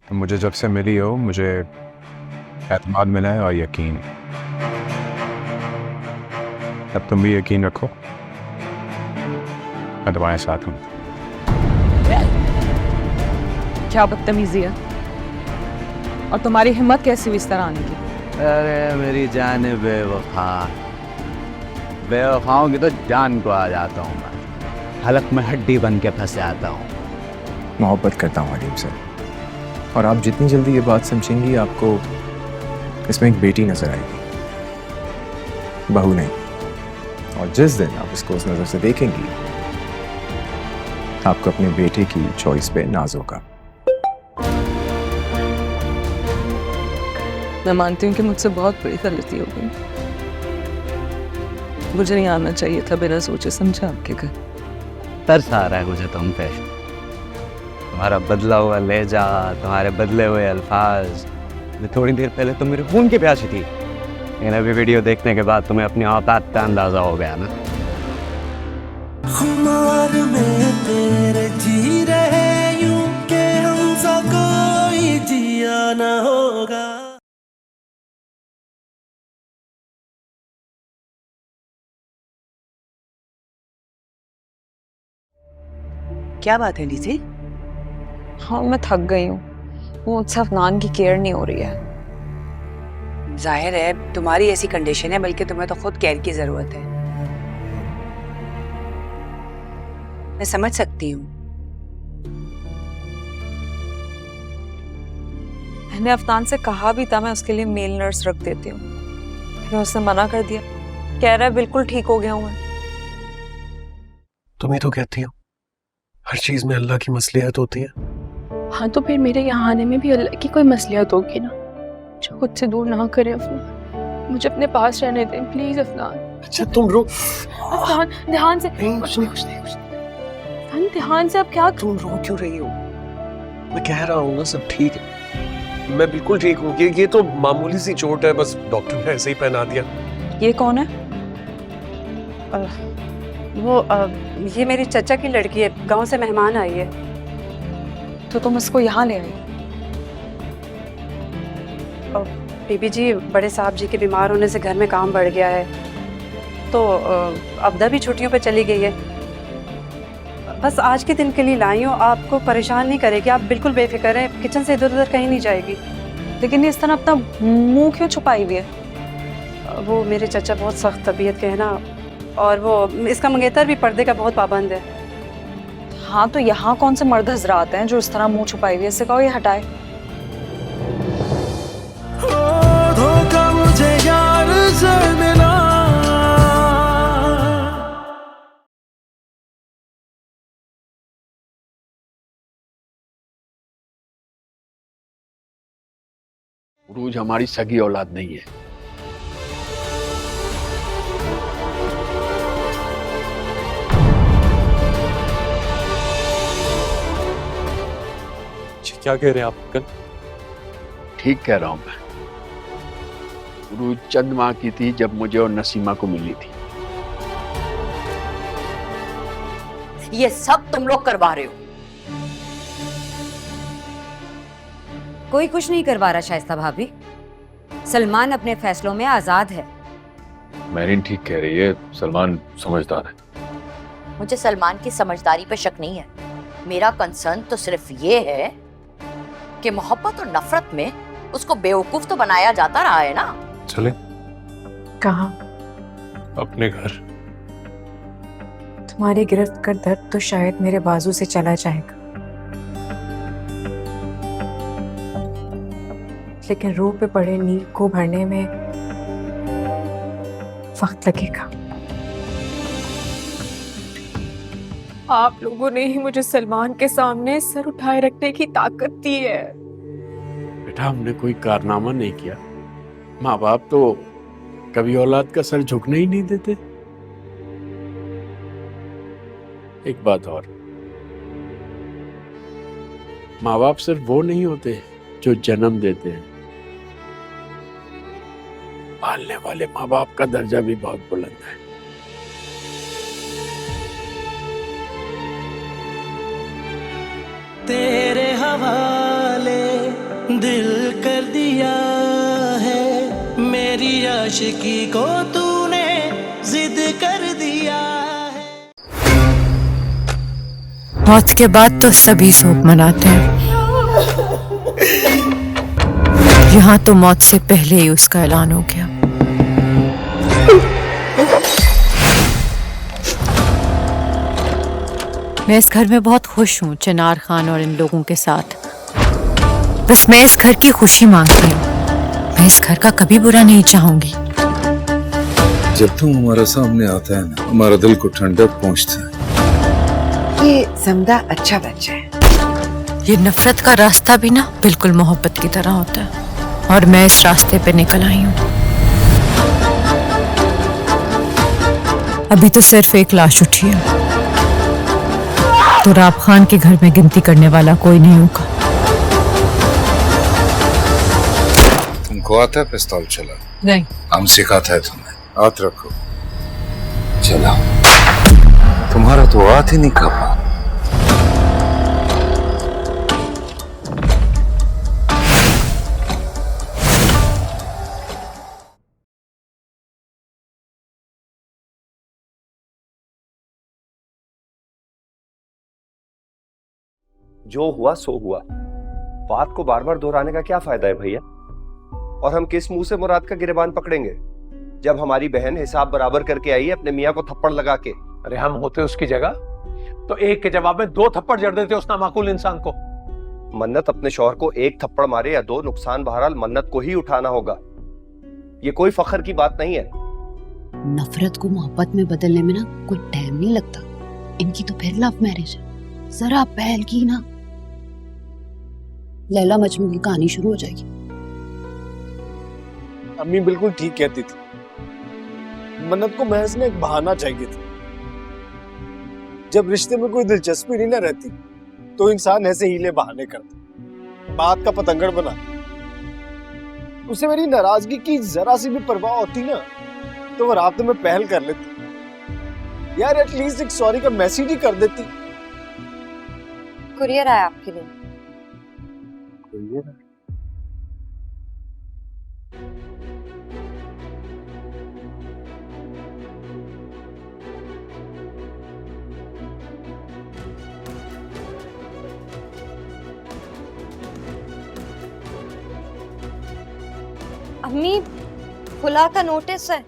मुझे जब से मिली हो मुझे एतमाद मिला है और यकीन। अब तुम भी यकीन रखो, मैं तुम्हारे साथ हूँ। क्या बदतमीजी है, और तुम्हारी हिम्मत कैसी हुई इस तरह आने की? अरे मेरी जान बेवफा, बेवफाओं की तो जान को आ जाता हूँ मैं, हलक में हड्डी बन के फंस जाता हूँ। मोहब्बत करता हूँ अलीम से, और आप जितनी जल्दी ये बात समझेंगी आपको इसमें एक बेटी नजर आएगी, बहू नहीं। और जिस दिन आप इसको उस नजर से देखेंगी आपको अपने बेटे की चॉइस पे नाज होगा। मैं मानती हूँ कि मुझसे बहुत बड़ी गलती हो गई। मुझे नहीं आना चाहिए था बिना सोचे समझे आपके घर। तरस आ रहा है मुझे तुम पे, तुम्हारा बदला हुआ लहजा, तुम्हारे बदले हुए अल्फाज। थोड़ी देर पहले तुम मेरे खून की प्यासी थी, लेकिन अभी वीडियो देखने के बाद तुम्हें अपनी औकात का अंदाजा हो गया ना। खुमार में तेरे जी रहे यूं के हमसा कोई जिया ना होगा। क्या बात है लीजी? हाँ, मैं थक गई हूँ। वो मुझसे अफनान की केयर नहीं हो रही है। जाहिर है तुम्हारी ऐसी कंडीशन है, बल्कि तुम्हें तो खुद केयर की जरूरत है। मैं समझ सकती हूँ। मैंने अफनान से कहा भी था मैं उसके लिए मेल नर्स रख देती हूँ, लेकिन उसने मना कर दिया। कह रहा है बिल्कुल ठीक हो गया हूँ मैं। तुम ही तो कहती हो हर चीज में अल्लाह की मसलिहत होती है। हाँ, तो फिर मेरे यहाँ आने में भी अल्लाह की कोई मसलियत होगी ना। जो खुद से दूर ना करे अफनान, मुझे अपने पास रहने दें प्लीज अफनान। अच्छा तुम रो। अफनान ध्यान से। नहीं कुछ नहीं कुछ नहीं कुछ नहीं। अफनान ध्यान से। अब क्या तुम रो क्यों रही हो? मैं कह रहा हूँ ना सब ठीक है, मैं बिल्कुल ठीक हूँ। ये तो मामूली सी चोट है, बस डॉक्टर ने ऐसे ही पहना दिया। ये कौन है? ये मेरी चचा की लड़की है, गांव से मेहमान आई है। तो तुम इसको यहाँ ले आई? बीबी जी, बड़े साहब जी के बीमार होने से घर में काम बढ़ गया है, तो अब्दा भी छुट्टियों पे चली गई है। बस आज के दिन के लिए लाई हूँ, आपको परेशान नहीं करेगी, आप बिल्कुल बेफिक्र हैं। किचन से इधर उधर कहीं नहीं जाएगी। लेकिन ये इस तरह अपना मुंह क्यों छुपाई हुई है? वो मेरे चचा बहुत सख्त तबीयत के है ना, और वो इसका मंगेतर भी पर्दे का बहुत पाबंद है। हाँ, तो यहाँ कौन से मर्द हजरात हैं जो इस तरह मुंह छुपाई हुई है? इससे कहो ये हटाए। धोखा मुझे यार से मिला। उरूज हमारी सगी औलाद नहीं है। क्या कह रहे हैं आप कल? ठीक कह रहा हूं मैं। उरूज चंद माह की थी जब मुझे और नसीमा को मिली थी। ये सब तुम लोग करवा रहे हो। कोई कुछ नहीं करवा रहा शाइस्ता भाभी। सलमान अपने फैसलों में आजाद है। मैरिन ठीक कह रही है, सलमान समझदार है। मुझे सलमान की समझदारी पे शक नहीं है। मेरा कंसर्न तो सिर्फ ये है कि मोहब्बत और नफरत में उसको बेवकूफ तो बनाया जाता रहा है ना। चले कहाँ? अपने घर। तुम्हारी गिरफ्त का दर्द तो शायद मेरे बाजू से चला जाएगा, लेकिन रूह पे पड़े नींव को भरने में वक्त लगेगा। आप लोगों ने ही मुझे सलमान के सामने सर उठाए रखने की ताकत दी है। बेटा, हमने कोई कारनामा नहीं किया। माँ बाप तो कभी औलाद का सर झुकने ही नहीं देते। एक बात और, माँ बाप सिर्फ वो नहीं होते जो जन्म देते हैं, पालने वाले माँ बाप का दर्जा भी बहुत बुलंद है। तेरे हवाले दिल कर दिया है, मेरी आशिकी को तूने जिद कर दिया है। मौत के बाद तो सभी शोक मनाते हैं, यहाँ तो मौत से पहले ही उसका ऐलान हो गया। मैं इस घर में बहुत खुश हूँ चिनार खान और इन लोगों के साथ। बस मैं इस घर की खुशी मांगती हूँ, मैं इस घर का कभी बुरा नहीं चाहूंगी। जब तुम हमारे सामने आता है ना, हमारा दिल को ठंडक पहुंचता है। ये समदा अच्छा बच्चा है। ये नफरत का रास्ता भी ना बिल्कुल मोहब्बत की तरह होता है, और मैं इस रास्ते पे निकल आई हूँ। अभी तो सिर्फ एक लाश उठी है, तो राब खान के घर में गिनती करने वाला कोई नहीं होगा। तुमको आता है पिस्तौल चला? नहीं। हम सिखाता है तुम्हें। हाथ रखो, चलाओ। तुम्हारा तो हाथ ही नहीं कांपा। जो हुआ सो हुआ, बात को बार बार दोहराने का क्या फायदा है भैया? और हम किस मुंह से मुराद का गिरेबान पकड़ेंगे जब हमारी बहन हिसाब बराबर करके आई है अपने मियाँ को थप्पड़ लगा के? अरे हम होते उसकी जगह तो एक के जवाब में 2 थप्पड़ जड़ देते उस नामाकुल इंसान को। मन्नत अपने शौहर को 1 थप्पड़ मारे या 2, नुकसान बहरहाल मन्नत को ही उठाना होगा। ये कोई फख्र की बात नहीं है। नफरत को मोहब्बत में बदलने में ना कोई टाइम नहीं लगता। इनकी तो फिर लव मैरिज है, जरा पहल की ना, लैला मजनू की कहानी शुरू हो जाएगी। अम्मी बिल्कुल ठीक कहती थी, मन्नत को महज ने एक बहाना चाहिए था। जब रिश्ते में कोई दिलचस्पी नहीं ना रहती तो इंसान ऐसे हीले बहाने करता, बात का पतंगड़ बना। उसे मेरी नाराजगी की जरा सी भी परवाह होती ना तो वो रात में पहल कर लेती यार, एटलीस्ट एक सॉरी का मैसेज ही कर देती। कुरियर आया आपके लिए। कुरियर? अम्मी, खुला का नोटिस है।